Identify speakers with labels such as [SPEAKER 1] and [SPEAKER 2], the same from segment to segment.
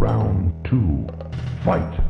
[SPEAKER 1] Round 2. Fight!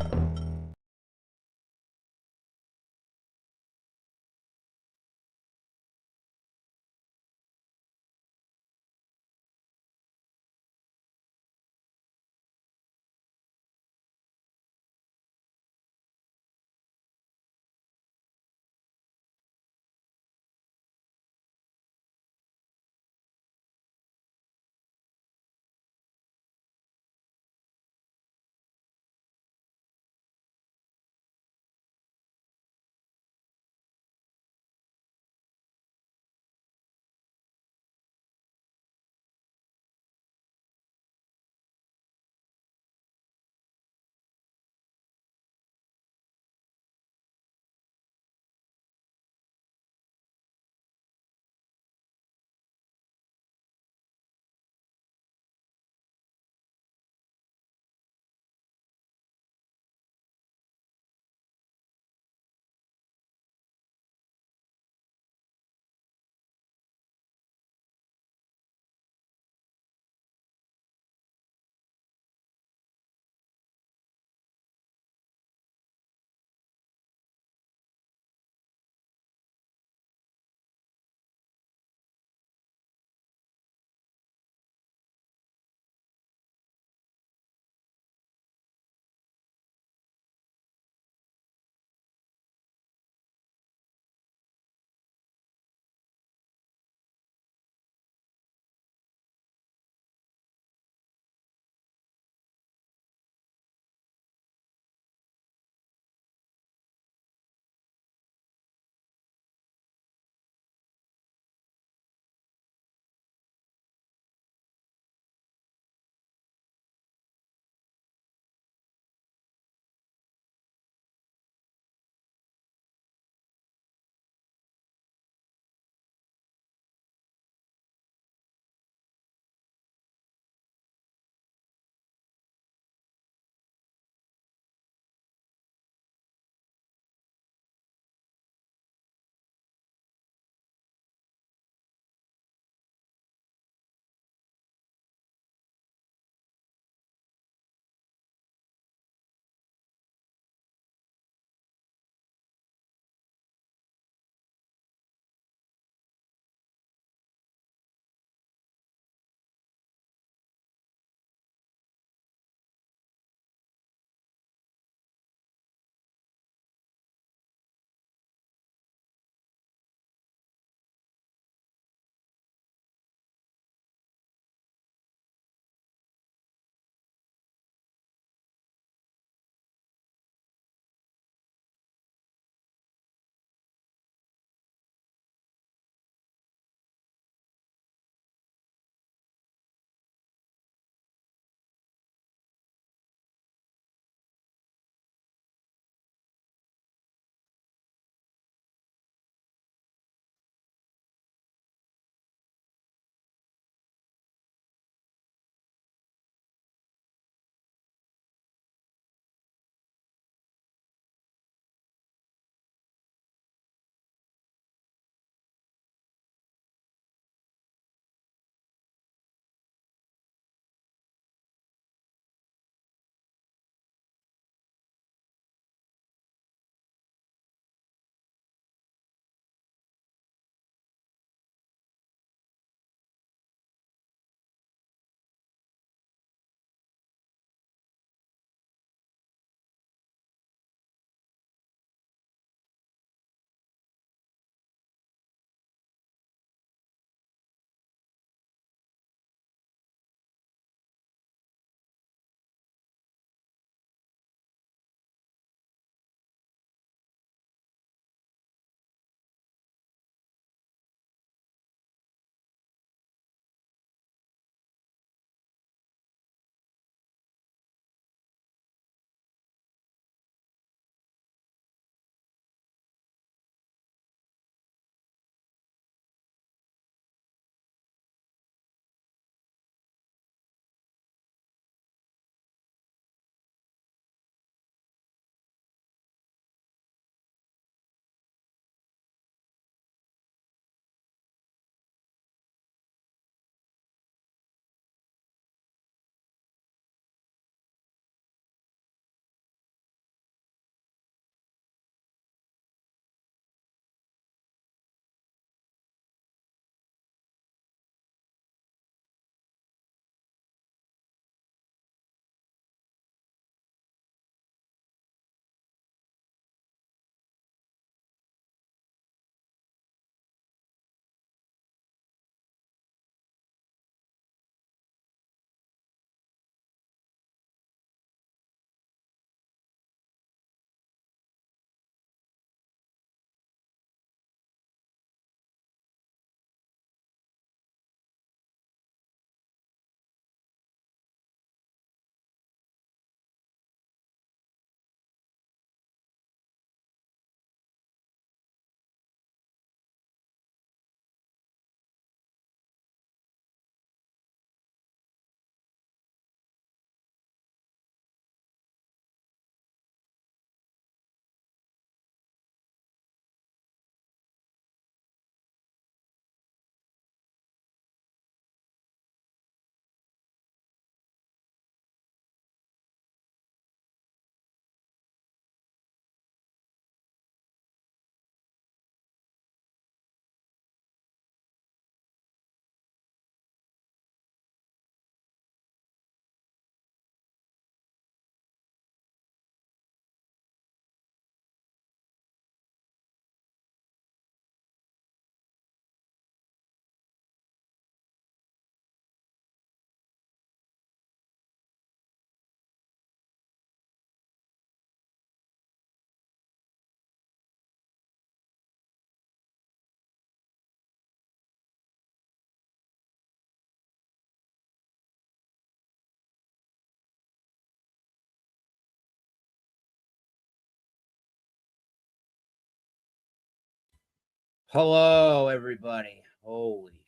[SPEAKER 2] Hello, everybody. Holy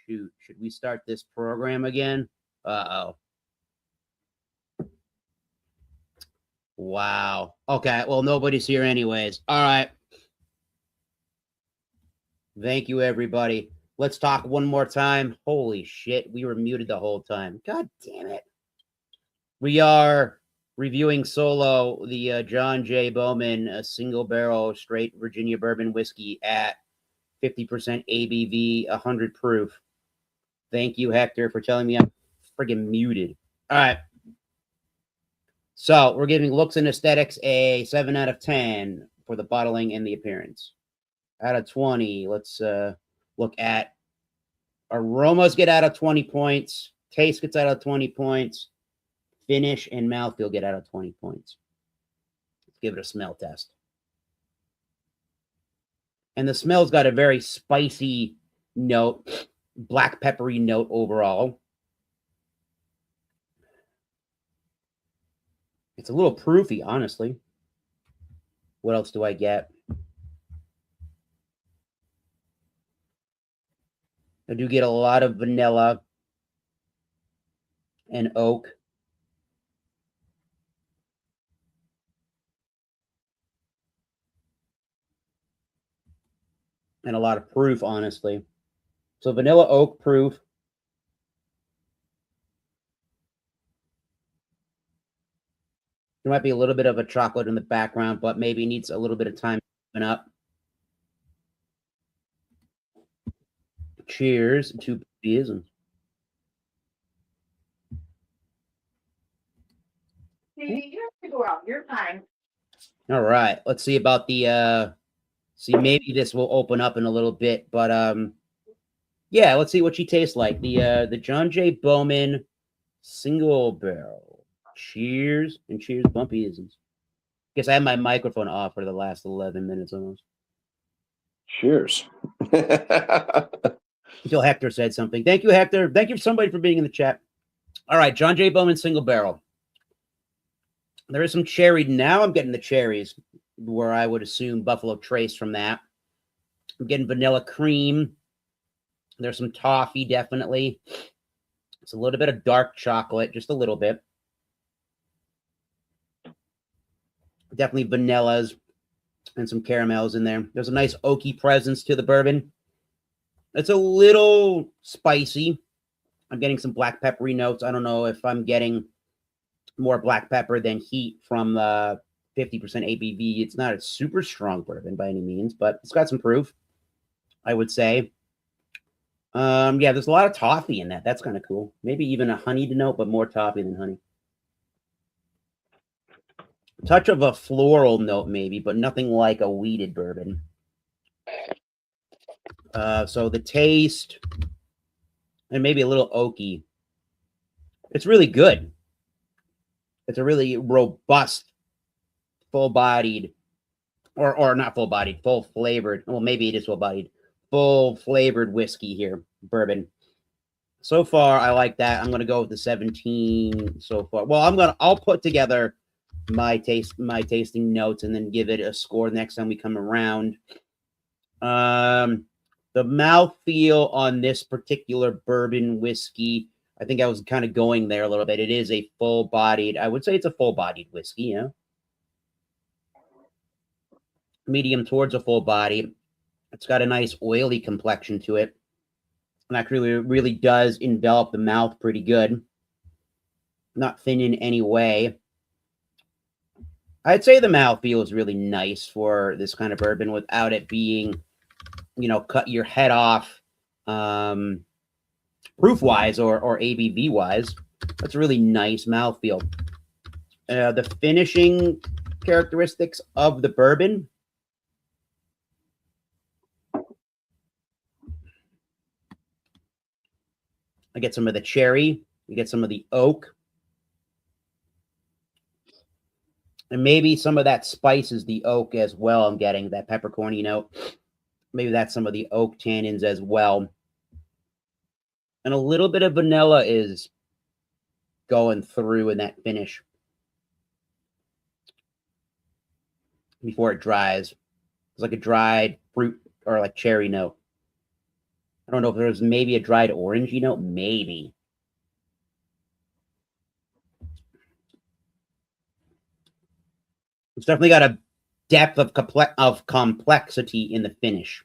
[SPEAKER 2] shoot. Should we start this program again? Uh-oh. Wow. Okay, well, nobody's here anyways. All right. Thank you, everybody. Let's talk one more time. Holy shit, we were muted the whole time. God damn it. We are reviewing solo the John J. Bowman single barrel straight Virginia bourbon whiskey at 50% ABV, 100 proof. Thank you, Hector, for telling me I'm friggin' muted. All right. So we're giving looks and aesthetics a 7 out of 10 for the bottling and the appearance. Out of 20, let's look at aromas get out of 20 points. Taste gets out of 20 points. Finish and mouthfeel get out of 20 points. Let's give it a smell test. And the smell's got a very spicy note, black peppery note overall. It's a little proofy, honestly. What else do I get? I do get a lot of vanilla and oak. And a lot of proof, honestly. So vanilla oak proof. There might be a little bit of a chocolate in the background, but maybe needs a little bit of time to open up. Cheers to beers.
[SPEAKER 3] You have to go out. Your time.
[SPEAKER 2] All right. Let's see about the see, maybe this will open up in a little bit, but yeah, let's see what she tastes like. The John J. Bowman single barrel. Cheers and cheers, bumpyisms. Guess I had my microphone off for the last 11 minutes almost.
[SPEAKER 4] Cheers.
[SPEAKER 2] Until Hector said something. Thank you, Hector. Thank you, somebody, for being in the chat. All right, John J. Bowman single barrel. There is some cherry. Now I'm getting the cherries, where I would assume Buffalo Trace from that. I'm getting vanilla cream. There's some toffee, definitely. It's a little bit of dark chocolate, just a little bit. Definitely vanillas and some caramels in there. There's a nice oaky presence to the bourbon. It's a little spicy. I'm getting some black peppery notes. I don't know if I'm getting more black pepper than heat from the 50% ABV. It's not a super strong bourbon by any means, but it's got some proof, I would say. Yeah, there's a lot of toffee in that. That's kind of cool. Maybe even a honeyed note, but more toffee than honey. Touch of a floral note, maybe, but nothing like a wheated bourbon. So the taste, and maybe a little oaky. It's really good. It's a really robust, full-bodied, or not full-bodied, full-flavored. Well, maybe it is full-bodied, full-flavored whiskey here, bourbon. So far, I like that. I'm gonna go with the 17 so far. Well, I'll put together my tasting notes and then give it a score next time we come around. The mouthfeel on this particular bourbon whiskey, I think I was kind of going there a little bit. It is a full-bodied, I would say it's a full-bodied whiskey, yeah. Medium towards a full body. It's got a nice oily complexion to it. And that really does envelop the mouth pretty good. Not thin in any way. I'd say the mouthfeel is really nice for this kind of bourbon without it being, cut your head off proof-wise or ABV-wise. That's a really nice mouthfeel. The finishing characteristics of the bourbon. I get some of the cherry. You get some of the oak. And maybe some of that spice is the oak as well. I'm getting that peppercorny note. Maybe that's some of the oak tannins as well. And a little bit of vanilla is going through in that finish before it dries. It's like a dried fruit or like cherry note. I don't know if there's maybe a dried orangey note, maybe. It's definitely got a depth of complexity in the finish.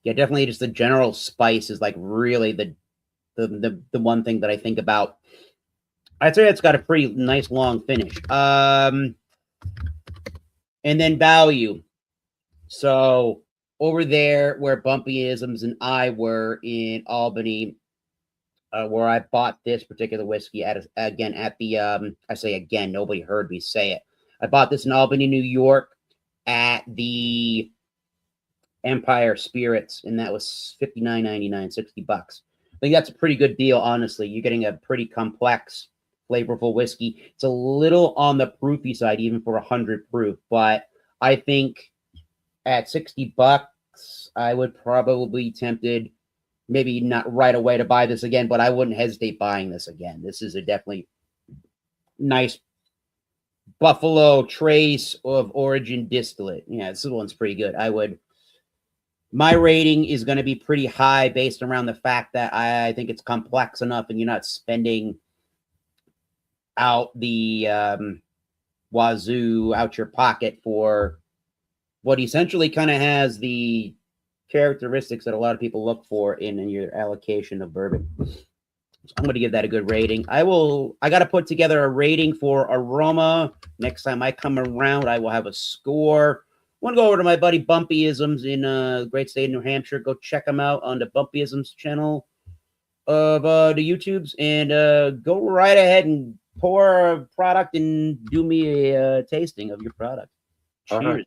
[SPEAKER 2] Yeah, definitely just the general spice is like really the one thing that I think about. I'd say it's got a pretty nice long finish. And then value. So over there where Bumpyisms and I were in Albany, where I bought this particular whiskey at the I say again, nobody heard me say it. I bought this in Albany, New York at the Empire Spirits, and that was $59.99, $60. I think that's a pretty good deal, honestly. You're getting a pretty complex, flavorful whiskey. It's a little on the proofy side, even for 100 proof, but I think at $60, I would probably be tempted, maybe not right away to buy this again, but I wouldn't hesitate buying this again. This is a definitely nice Buffalo Trace of Origin distillate. Yeah, this one's pretty good. My rating is going to be pretty high based around the fact that I think it's complex enough and you're not spending out the wazoo out your pocket for what essentially kind of has the characteristics that a lot of people look for in your allocation of bourbon. So I'm going to give that a good rating. I got to put together a rating for aroma. Next time I come around, I will have a score. I want to go over to my buddy Bumpyisms in the great state of New Hampshire. Go check him out on the Bumpyisms channel of the YouTubes, and go right ahead and pour a product and do me a tasting of your product. Cheers.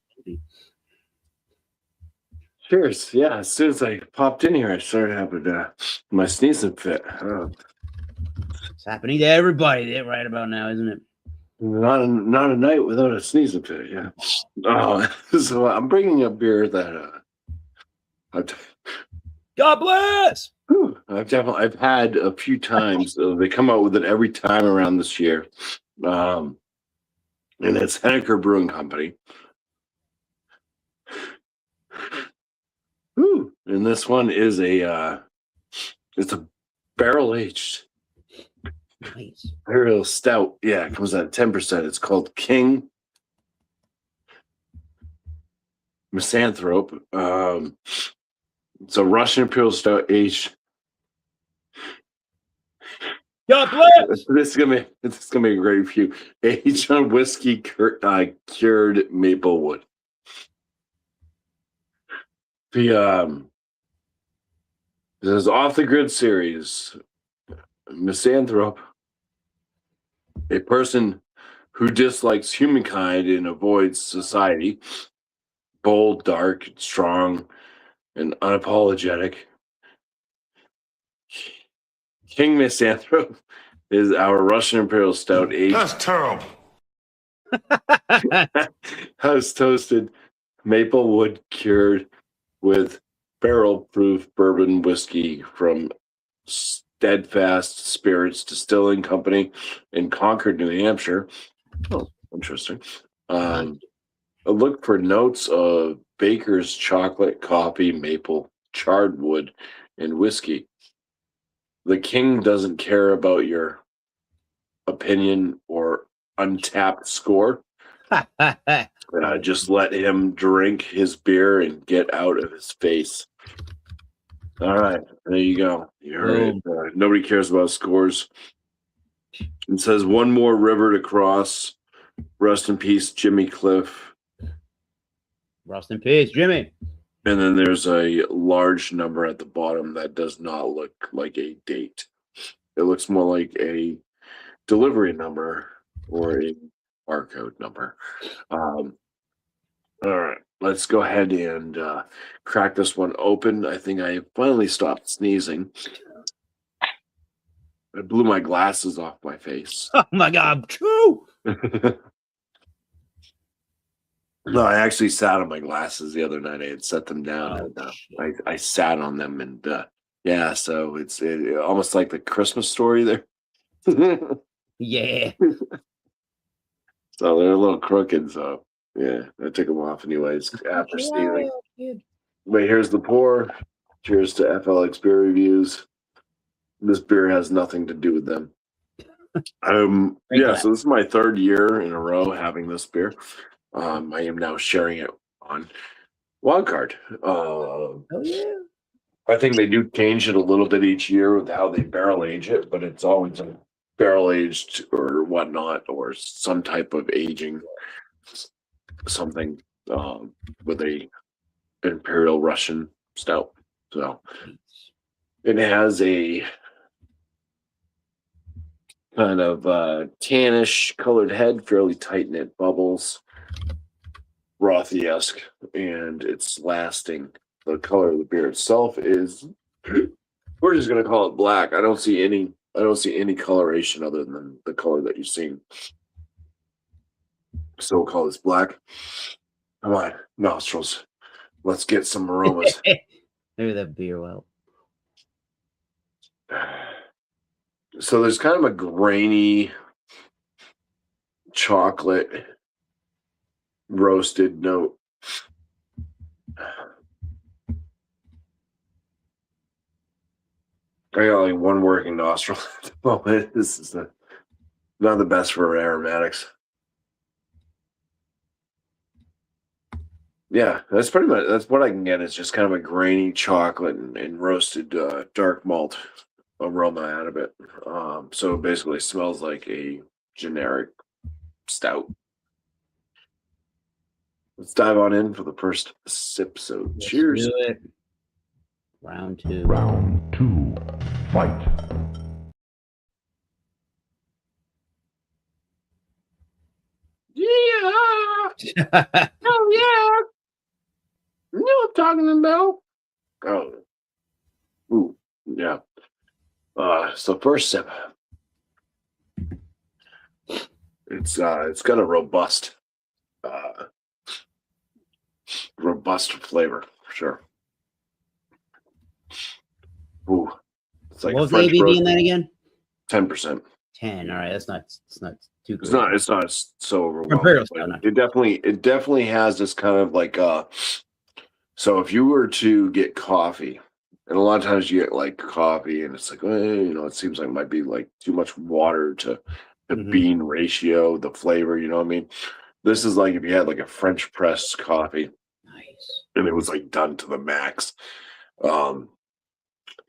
[SPEAKER 4] Cheers. Yeah, as soon as I popped in here, I started having my sneezing fit.
[SPEAKER 2] It's happening to everybody right about now, isn't it?
[SPEAKER 4] Not a night without a sneezing fit. Yeah. Oh, so I'm bringing a beer that
[SPEAKER 2] God bless.
[SPEAKER 4] I've had a few times. They come out with it every time around this year, and it's Henniker Brewing Company. And this one is it's a barrel aged.
[SPEAKER 2] Nice.
[SPEAKER 4] Imperial Stout. Yeah, it comes at 10%. It's called King Misanthrope. It's a Russian Imperial Stout aged.
[SPEAKER 2] God bless.
[SPEAKER 4] This is gonna be a great review. Aged on whiskey cured maple wood. This is Off the Grid series. Misanthrope, a person who dislikes humankind and avoids society, bold, dark, strong, and unapologetic. King Misanthrope is our Russian Imperial Stout aged.
[SPEAKER 1] That's terrible.
[SPEAKER 4] House toasted, maple wood cured with barrel-proof bourbon whiskey from Steadfast Spirits Distilling Company in Concord, New Hampshire. Oh, interesting. I look for notes of baker's chocolate, coffee, maple, charred wood, and whiskey. The king doesn't care about your opinion or untapped score. Just let him drink his beer and get out of his face. All right, there you go. You heard it. Nobody cares about scores. It says one more river to cross. Rest in peace, Jimmy Cliff.
[SPEAKER 2] Rest in peace, Jimmy.
[SPEAKER 4] And then there's a large number at the bottom that does not look like a date. It looks more like a delivery number or a barcode number. All right, let's go ahead and crack this one open. I think I finally stopped sneezing. I blew my glasses off my face.
[SPEAKER 2] Oh my God, true.
[SPEAKER 4] No, I actually sat on my glasses the other night. I had set them down, and I sat on them, and yeah, so it's almost like the Christmas story there.
[SPEAKER 2] Yeah.
[SPEAKER 4] So they're a little crooked, so Yeah, I took them off anyways after stealing.
[SPEAKER 2] Dude.
[SPEAKER 4] Wait, here's the pour. Cheers to FLX beer reviews. This beer has nothing to do with them. Yeah, so this is my third year in a row having this beer. I am now sharing it on Wildcard.
[SPEAKER 2] Oh yeah.
[SPEAKER 4] I think they do change it a little bit each year with how they barrel age it, but it's always a barrel aged or whatnot, or some type of aging, something with a Imperial Russian stout. So it has a kind of tannish colored head, fairly tight knit bubbles, Rothy-esque, and it's lasting. The color of the beer itself is, we're just gonna call it black. I don't see any coloration other than the color that you've seen. So we'll call this black. Come on, nostrils. Let's get some aromas.
[SPEAKER 2] Maybe that beer well.
[SPEAKER 4] So there's kind of a grainy chocolate roasted note. I got like one working nostril at the moment. This is not the best for aromatics. Yeah, that's pretty much, that's what I can get. It's just kind of a grainy chocolate and roasted dark malt aroma out of it. So it basically smells like a generic stout. Let's dive on in for the first sip. So cheers.
[SPEAKER 2] Do it. Round two.
[SPEAKER 1] Round 2. Fight.
[SPEAKER 4] Yeah. Oh yeah. You know what I'm talking about? Oh. Ooh, yeah. So first sip. It's got a robust flavor for sure. Ooh. It's like
[SPEAKER 2] What was
[SPEAKER 4] French
[SPEAKER 2] the ABV
[SPEAKER 4] roast.
[SPEAKER 2] in that again?
[SPEAKER 4] 10%.
[SPEAKER 2] 10. All right, it's not too good.
[SPEAKER 4] It's not so overwhelming.
[SPEAKER 2] Imperial
[SPEAKER 4] But
[SPEAKER 2] style, no.
[SPEAKER 4] it definitely has this kind of like so if you were to get coffee, and a lot of times you get like coffee and it's like, it seems like it might be like too much water to the bean ratio, the flavor, you know what I mean? This is like if you had like a French press coffee.
[SPEAKER 2] Nice.
[SPEAKER 4] And it was like done to the max.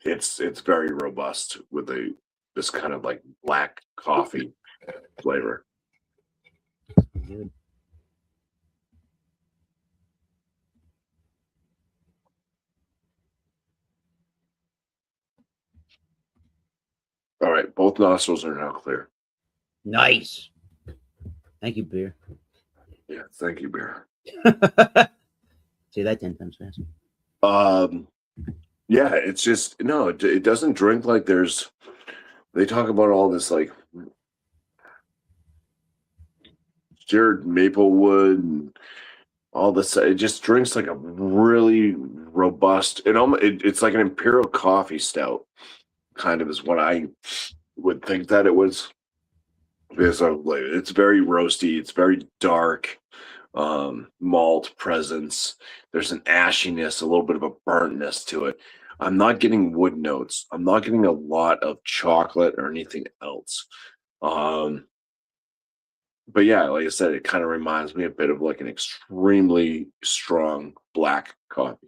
[SPEAKER 4] It's very robust with this kind of like black coffee flavor.
[SPEAKER 2] Good.
[SPEAKER 4] All right, both nostrils are now clear.
[SPEAKER 2] Nice. Thank you, beer.
[SPEAKER 4] Yeah, thank you, beer.
[SPEAKER 2] Say that 10 times fast.
[SPEAKER 4] Yeah, it's just it doesn't drink like they talk about all this like cured maple wood and all this. It just drinks like a really robust. It's like an imperial coffee stout, kind of is what I would think that it was. Because it's very roasty. It's very dark. Malt presence. There's an ashiness, a little bit of a burntness to it. I'm not getting wood notes. I'm not getting a lot of chocolate or anything else. But yeah, like I said, it kind of reminds me a bit of like an extremely strong black coffee.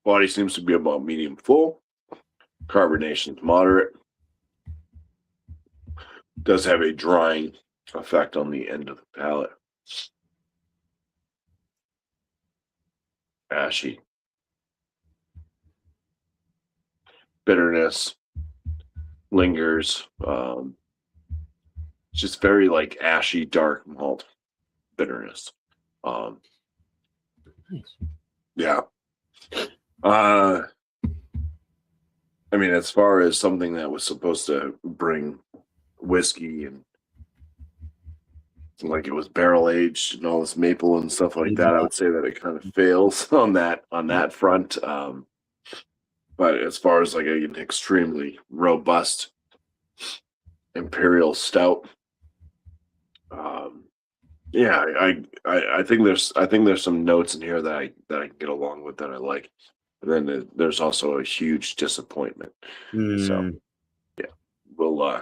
[SPEAKER 4] Body seems to be about medium full. Carbonation is moderate. Does have a drying effect on the end of the palate. Ashy. Bitterness lingers. It's just very like ashy, dark malt bitterness.
[SPEAKER 2] Nice.
[SPEAKER 4] Yeah. I mean, as far as something that was supposed to bring whiskey and like it was barrel aged and all this maple and stuff like that, I would say that it kind of fails on that front. But as far as like an extremely robust imperial stout, yeah, I think there's some notes in here that I can get along with that I like. And then there's also a huge disappointment. So
[SPEAKER 2] Mm.
[SPEAKER 4] yeah, we'll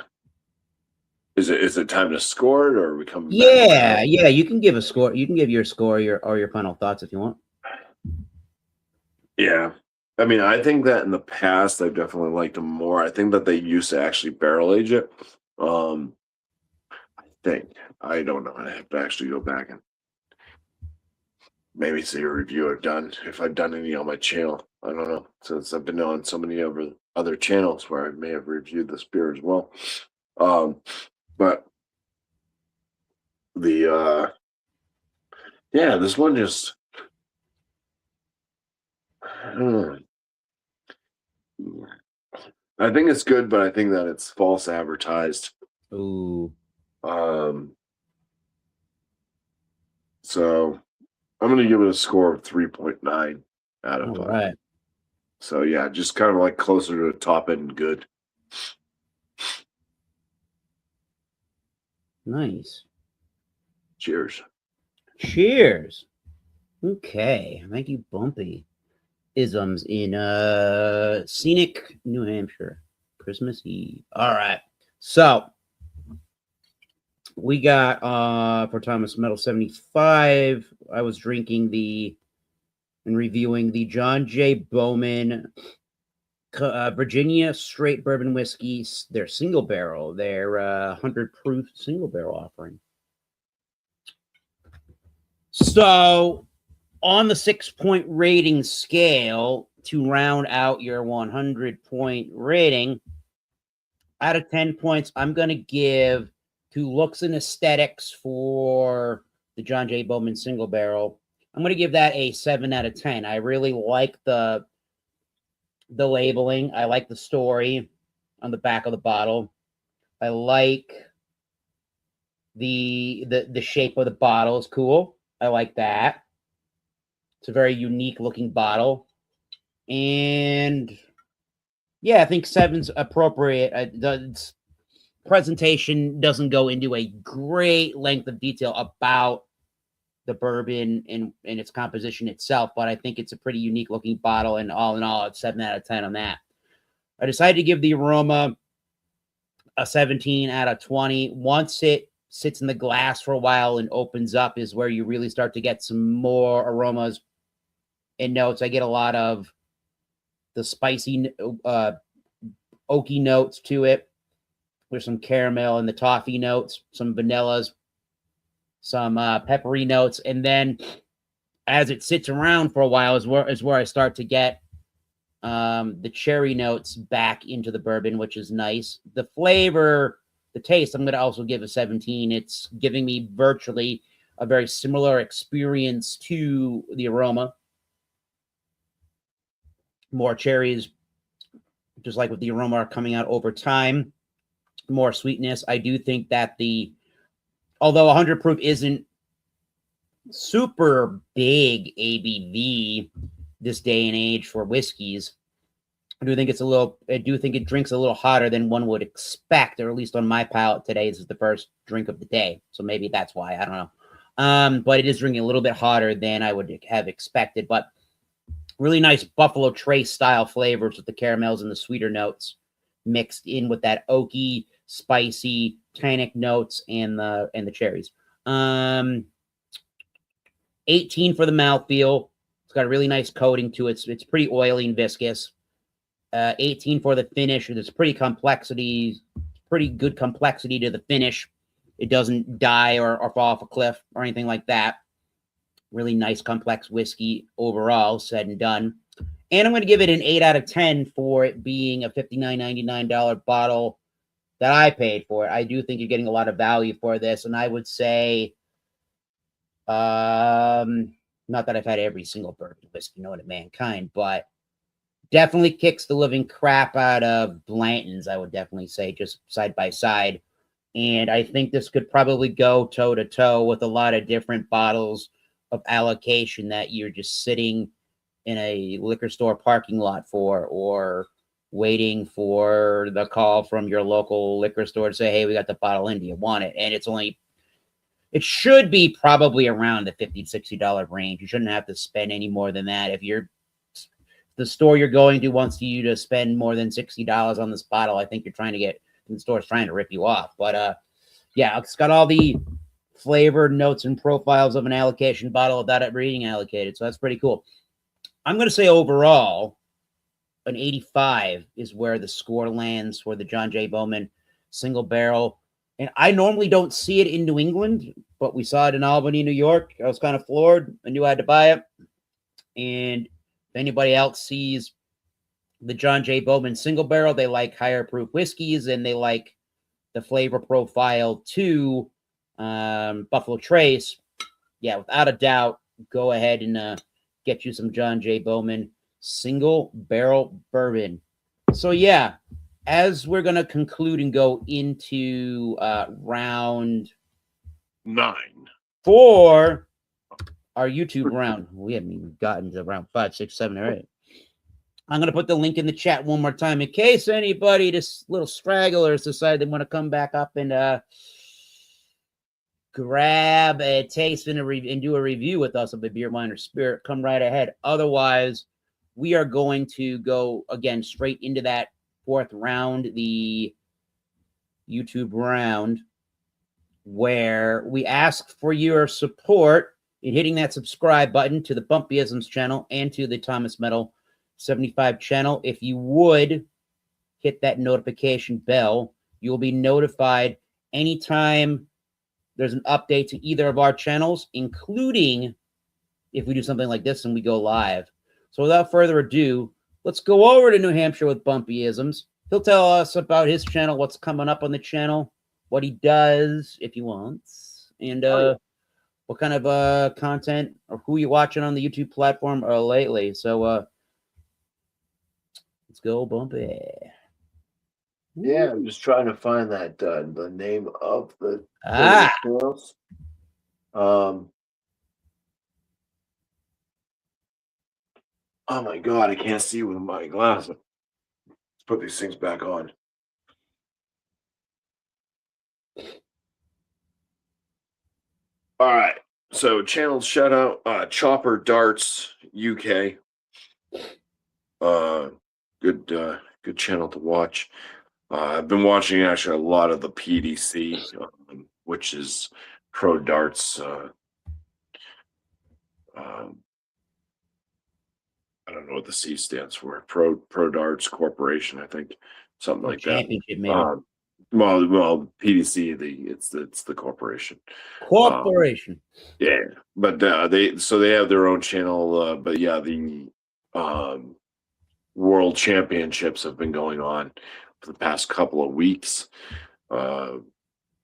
[SPEAKER 4] is it time to score it, or are we coming back
[SPEAKER 2] Yeah,
[SPEAKER 4] around?
[SPEAKER 2] yeah. You can give a score. You can give your score, your final thoughts if you want.
[SPEAKER 4] Yeah. I mean, I think that in the past I've definitely liked them more. I think that they used to actually barrel age it. I think I don't know. I have to actually go back and maybe see a review I've done, if I've done any on my channel. I don't know, since I've been on so many other channels where I may have reviewed this beer as well. But the yeah, this one just I don't know. I think it's good, but I think that it's false advertised.
[SPEAKER 2] Ooh,
[SPEAKER 4] Um, so I'm gonna give it a score of 3.9 out of
[SPEAKER 2] all
[SPEAKER 4] 5.
[SPEAKER 2] right.
[SPEAKER 4] So yeah, just kind of like closer to the top end good.
[SPEAKER 2] Nice.
[SPEAKER 4] Cheers.
[SPEAKER 2] Cheers. Okay. Thank you, Bumpy. Isms in scenic New Hampshire. Christmas Eve. All right. So we got for Thomas Metal 75. I was drinking and reviewing the John J. Bowman Virginia straight bourbon whiskey, their single barrel, their 100 proof single barrel offering. So, on the 6-point rating scale, to round out your 100-point rating, out of 10 points, I'm going to give to looks and aesthetics for the John J. Bowman single barrel. I'm going to give that a 7 out of 10. I really like the labeling. I like the story on the back of the bottle. I like the shape of the bottle is cool. I like that. It's a very unique looking bottle. And yeah, I think 7's appropriate. The presentation doesn't go into a great length of detail about the bourbon and its composition itself, but I think it's a pretty unique looking bottle. And all in all, it's 7 out of 10 on that. I decided to give the aroma a 17 out of 20. Once it sits in the glass for a while and opens up is where you really start to get some more aromas and notes. I get a lot of the spicy, oaky notes to it. There's some caramel and the toffee notes, some vanillas, some peppery notes. And then as it sits around for a while is where I start to get the cherry notes back into the bourbon, which is nice. The flavor, the taste, I'm going to also give a 17. It's giving me virtually a very similar experience to the aroma. More cherries, just like with the aroma, are coming out over time. More sweetness. I do think that although 100 proof isn't super big ABV this day and age for whiskeys, I do think it drinks a little hotter than one would expect, or at least on my palate today. This is the first drink of the day, so maybe that's why. I don't know. But it is drinking a little bit hotter than I would have expected. But really nice Buffalo Trace style flavors with the caramels and the sweeter notes mixed in with that oaky, spicy, tannic notes and the cherries. 18 for the mouthfeel. It's got a really nice coating to it. It's pretty oily and viscous. 18 for the finish. There's pretty good complexity to the finish. It doesn't die or fall off a cliff or anything like that. Really nice, complex whiskey overall, said and done. And I'm going to give it an 8 out of 10 for it being a $59.99 bottle that I paid for it. I do think you're getting a lot of value for this. And I would say, not that I've had every single bourbon whiskey known to mankind, but definitely kicks the living crap out of Blanton's, I would definitely say, just side by side. And I think this could probably go toe to toe with a lot of different bottles of allocation that you're just sitting in a liquor store parking lot for, or waiting for the call from your local liquor store to say, hey, we got the bottle in, do you want it? And it should be probably around the $50 to $60 range. You shouldn't have to spend any more than that. If the store you're going to wants you to spend more than $60 on this bottle, I think the store's trying to rip you off. But yeah, it's got all the flavor notes and profiles of an allocation bottle without it being allocated. So that's pretty cool. I'm going to say overall, an 85 is where the score lands for the John J. Bowman single barrel. And I normally don't see it in New England, but we saw it in Albany, New York. I was kind of floored. I knew I had to buy it. And if anybody else sees the John J. Bowman single barrel, they like higher proof whiskeys and they like the flavor profile to Buffalo Trace. Yeah, without a doubt, go ahead and get you some John J. Bowman single barrel bourbon. So yeah, as we're going to conclude and go into round
[SPEAKER 4] 9
[SPEAKER 2] for our YouTube round. We haven't even gotten to round 5, 6, 7, or 8. I'm going to put the link in the chat one more time in case anybody, just little stragglers, decide they want to come back up and grab a taste and do a review with us of the beer, wine, or spirit. Come right ahead. Otherwise, we are going to go again straight into that 4th round, the YouTube round, where we ask for your support in hitting that subscribe button to the Bumpyisms channel and to the Thomas Metal 75 channel. If you would hit that notification bell, you'll be notified anytime there's an update to either of our channels, including if we do something like this and we go live. So without further ado, let's go over to New Hampshire with Bumpyisms. He'll tell us about his channel, what's coming up on the channel, what he does if he wants, and what kind of content or who you're watching on the YouTube platform lately. So let's go, Bumpy.
[SPEAKER 4] Yeah, I'm just trying to find that the name of the channels. Oh my God, I can't see with my glasses. Let's put these things back on. All right. So channel shout out Chopper Darts UK. Good channel to watch. I've been watching actually a lot of the PDC, which is Pro Darts. I don't know what the C stands for. Pro Darts Corporation, I think, something like
[SPEAKER 2] championship,
[SPEAKER 4] that.
[SPEAKER 2] Maybe.
[SPEAKER 4] Well, PDC, it's the corporation.
[SPEAKER 2] Corporation.
[SPEAKER 4] Yeah, but they have their own channel. But yeah, the World Championships have been going on for the past couple of weeks, and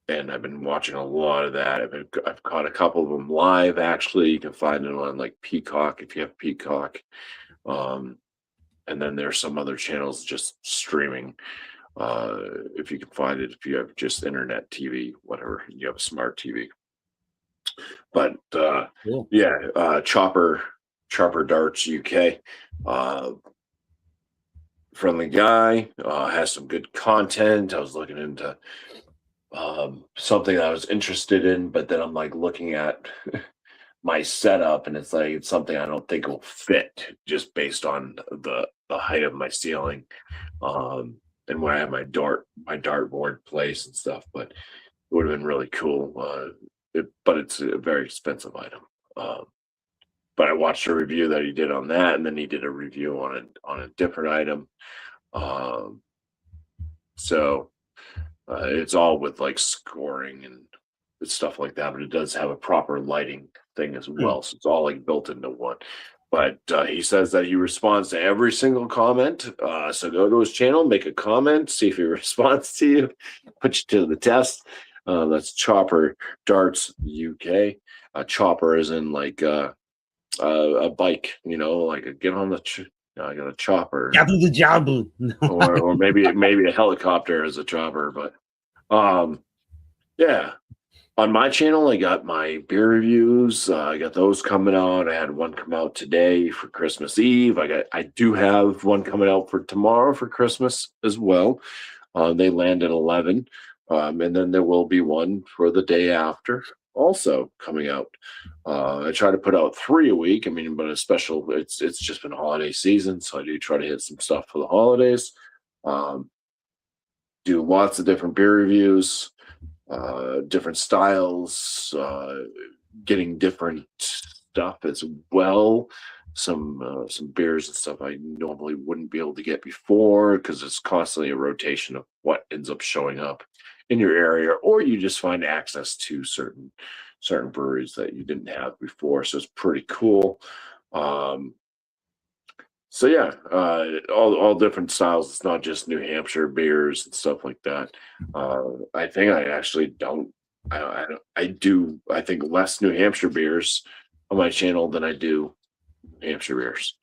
[SPEAKER 4] I've been watching a lot of that. I've caught a couple of them live. Actually, you can find them on like Peacock if you have Peacock. And then there's some other channels just streaming. If you can find it, if you have just internet TV, whatever, you have a smart TV. But
[SPEAKER 2] Cool.
[SPEAKER 4] yeah, Chopper Darts UK, friendly guy, has some good content. I was looking into something that I was interested in, but then I'm like looking at my setup, and it's like it's something I don't think will fit just based on the height of my ceiling, and where I have my dartboard placed and stuff. But it would have been really cool. But it's a very expensive item. But I watched a review that he did on that, and then he did a review on a different item. So it's all with like scoring and stuff like that, but it does have a proper lighting thing as well. So it's all like built into one. But he says that he responds to every single comment. So go to his channel, make a comment, see if he responds to you, put you to the test. That's Chopper Darts UK. Chopper is in like a bike, like get on the. I got a chopper. or maybe a helicopter as a chopper, but yeah. On my channel, I got my beer reviews. I got those coming out. I had one come out today for Christmas Eve. I do have one coming out for tomorrow for Christmas as well. They land at 11. And then there will be one for the day after also coming out. I try to put out 3 a week. I mean, but it's just been holiday season, so I do try to hit some stuff for the holidays. Do lots of different beer reviews, different styles, getting different stuff as well. Some beers and stuff I normally wouldn't be able to get before because it's constantly a rotation of what ends up showing up in your area, or you just find access to certain breweries that you didn't have before. So it's pretty cool. So yeah, all different styles. It's not just New Hampshire beers and stuff like that. I think I actually don't. I think less New Hampshire beers on my channel than I do New Hampshire beers.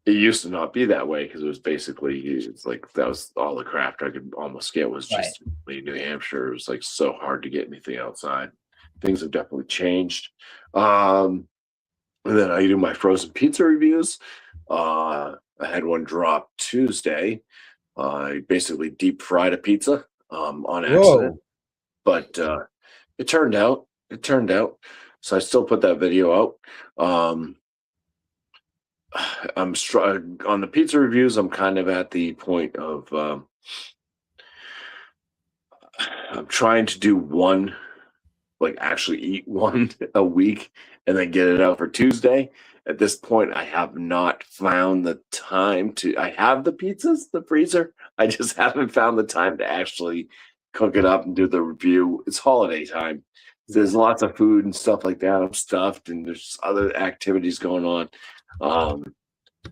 [SPEAKER 4] It used to not be that way because it's like that was all the craft I could almost get was just New Hampshire. It was like so hard to get anything outside. Things have definitely changed. And then I do my frozen pizza reviews. I had one drop Tuesday. I basically deep fried a pizza on accident, but it turned out. So I still put that video out. I'm on the pizza reviews. I'm kind of at the point of I'm trying to do one, like actually eat one a week and then get it out for Tuesday. At this point, I have not found the time to. I have the pizzas, the freezer. I just haven't found the time to actually cook it up and do the review. It's holiday time. There's lots of food and stuff like that. I'm stuffed, and there's other activities going on.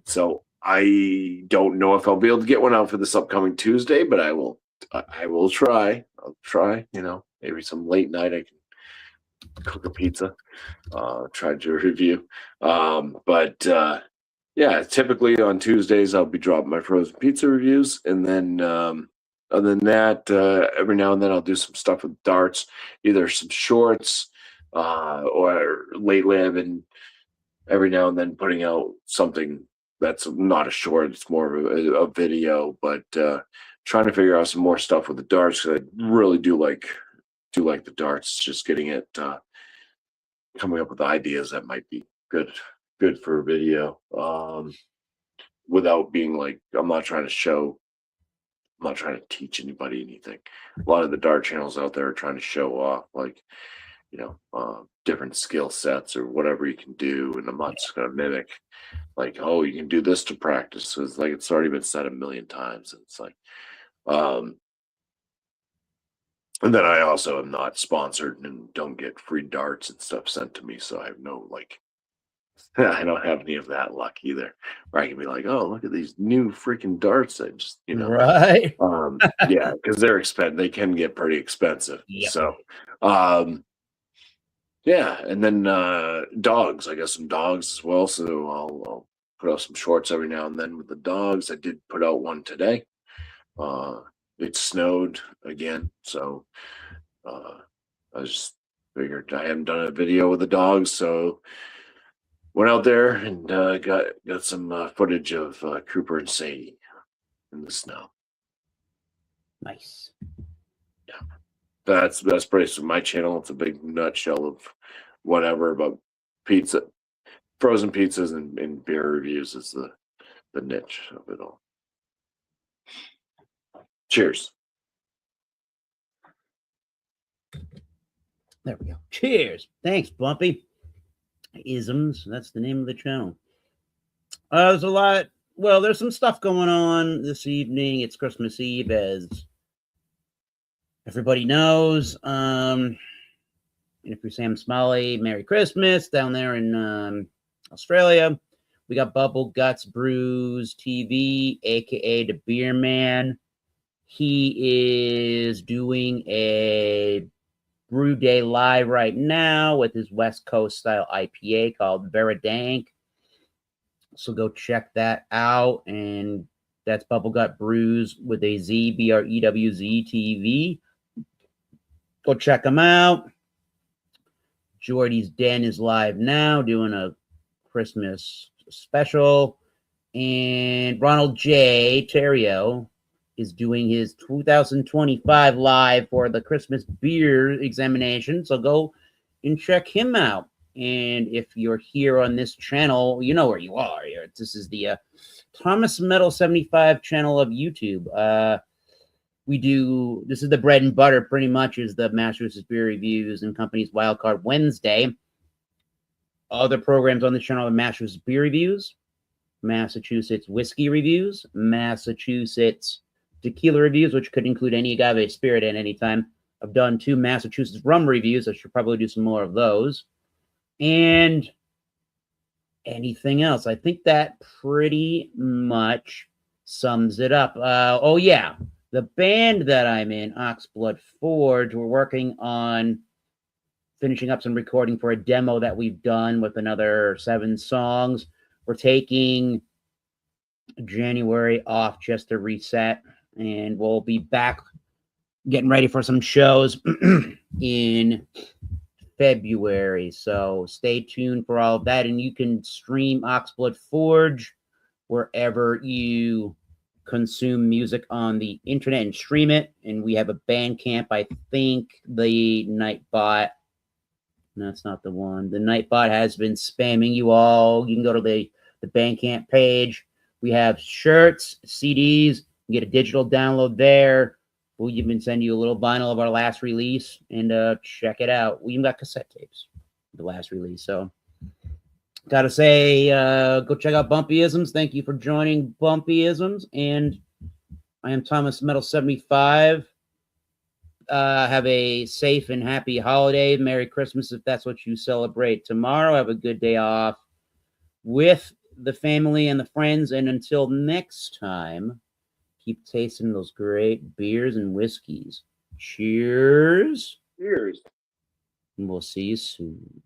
[SPEAKER 4] So I don't know if I'll be able to get one out for this upcoming Tuesday, but I will try. I'll try. Maybe some late night I can cook a pizza, try to review. Yeah, typically on Tuesdays I'll be dropping my frozen pizza reviews, and then other than that, every now and then I'll do some stuff with darts, either some shorts, or lately I've been every now and then putting out something that's not a short, it's more of a video, but trying to figure out some more stuff with the darts because I really do like the darts, just getting it coming up with ideas that might be good for a video, without being like I'm not trying to teach anybody anything. A lot of the dart channels out there are trying to show off like different skill sets or whatever you can do, and I'm not just going to mimic like, oh, you can do this to practice. So it's like it's already been said a million times, and it's like and then I also am not sponsored and don't get free darts and stuff sent to me. So I have no, I don't have any of that luck either, where I can be like, oh, look at these new freaking darts. I just,
[SPEAKER 2] Right.
[SPEAKER 4] Yeah, because they can get pretty expensive.
[SPEAKER 2] Yep.
[SPEAKER 4] So, yeah. And then dogs, I got some dogs as well. So I'll put out some shorts every now and then with the dogs. I did put out one today. It snowed again, so I just figured I hadn't done a video with the dogs, so went out there and got some footage of Cooper and Sadie in the snow.
[SPEAKER 2] Nice.
[SPEAKER 4] Yeah, that's pretty. My channel, it's a big nutshell of whatever, but pizza, frozen pizzas, and beer reviews is the niche of it all. Cheers.
[SPEAKER 2] There we go. Cheers. Thanks, Bumpy. Isms. That's the name of the channel. There's a lot. Well, there's some stuff going on this evening. It's Christmas Eve, as everybody knows. And if you're Sam Smalley, Merry Christmas down there in Australia. We got Bubble Guts Brews TV, aka the Beer Man. He is doing a brew day live right now with his West Coast style IPA called Veridank. So go check that out. And that's Bubble Gut Brews with a Z, BREWZ TV. Go check them out. Jordy's Den is live now, doing a Christmas special. And Ronald J. Terrio is doing his 2025 live for the Christmas beer examination. So go and check him out. And if you're here on this channel, you know where you are. This is the Thomas Metal 75 channel of YouTube. This is the bread and butter pretty much, is the Massachusetts Beer Reviews and Company's Wildcard Wednesday. Other programs on the channel are Massachusetts Beer Reviews, Massachusetts Whiskey Reviews, Massachusetts Tequila Reviews, which could include any agave spirit at any time. I've done 2 Massachusetts Rum Reviews. I should probably do some more of those. And anything else. I think that pretty much sums it up. Oh, yeah. The band that I'm in, Oxblood Forge, we're working on finishing up some recording for a demo that we've done with another 7 songs. We're taking January off just to reset, and we'll be back getting ready for some shows in February. So stay tuned for all of that, and you can stream Oxblood Forge wherever you consume music on the internet and stream it. And we have a Bandcamp. I think the Nightbot, no, that's not the one. The Nightbot has been spamming you all. You can go to the Bandcamp page. We have shirts, CDs. You get a digital download there. We'll even send you a little vinyl of our last release, and check it out. We even got cassette tapes, the last release. So gotta say, go check out Bumpyisms. Thank you for joining Bumpyisms. And I am Thomas Metal 75. Have a safe and happy holiday. Merry Christmas if that's what you celebrate tomorrow. Have a good day off with the family and the friends. And until next time, keep tasting those great beers and whiskeys. Cheers.
[SPEAKER 4] Cheers.
[SPEAKER 2] And we'll see you soon.